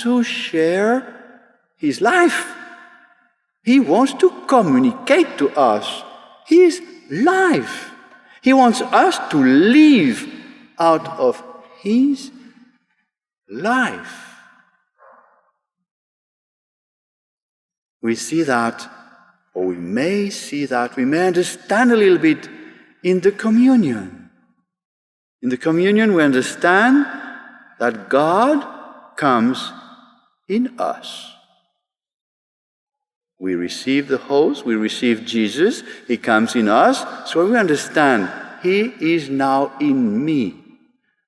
to share his life. He wants to communicate to us his life. He wants us to live out of his life. We see that, or we may see that, we may understand a little bit in the communion. In the communion we understand that God comes in us. We receive the host, we receive Jesus, he comes in us, so we understand he is now in me.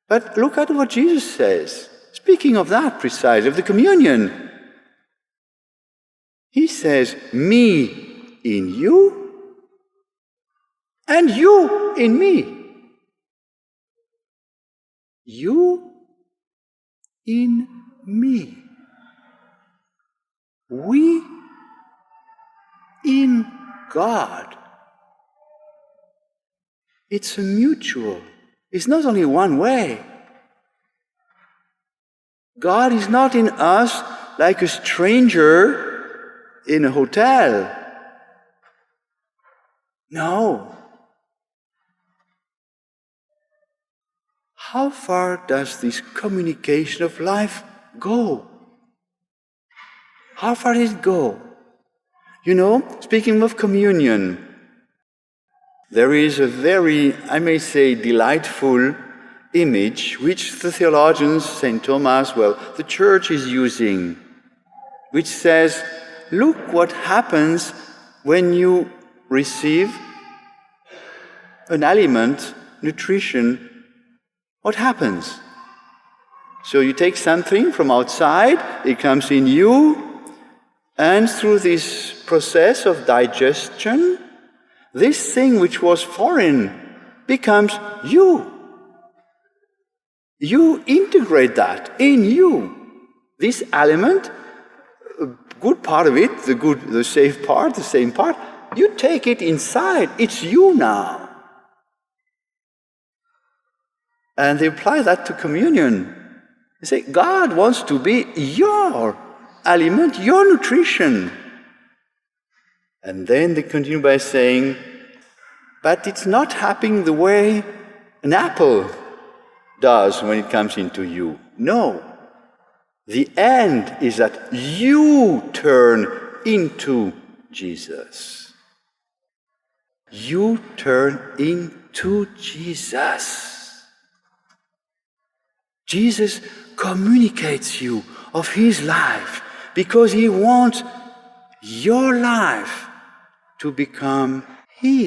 But look at what Jesus says, speaking of that precisely, of the communion. He says, me in you, and you in me. You in me. We in God. It's a mutual. It's not only one way. God is not in us like a stranger in a hotel. No. How far does this communication of life go? How far does it go? You know, speaking of communion, there is a very, I may say, delightful image which the theologians, St. Thomas, the Church is using, which says, look what happens when you receive an aliment, nutrition. What happens? So you take something from outside, it comes in you, and through this process of digestion, this thing which was foreign becomes you. You integrate that in you. This element, a good part of it, the safe part, the same part, you take it inside. It's you now. And they apply that to communion. They say, God wants to be your aliment, your nutrition. And then they continue by saying, but it's not happening the way an apple does when it comes into you. No. The end is that you turn into Jesus. You turn into Jesus. Jesus communicates you of his life because he wants your life to become his.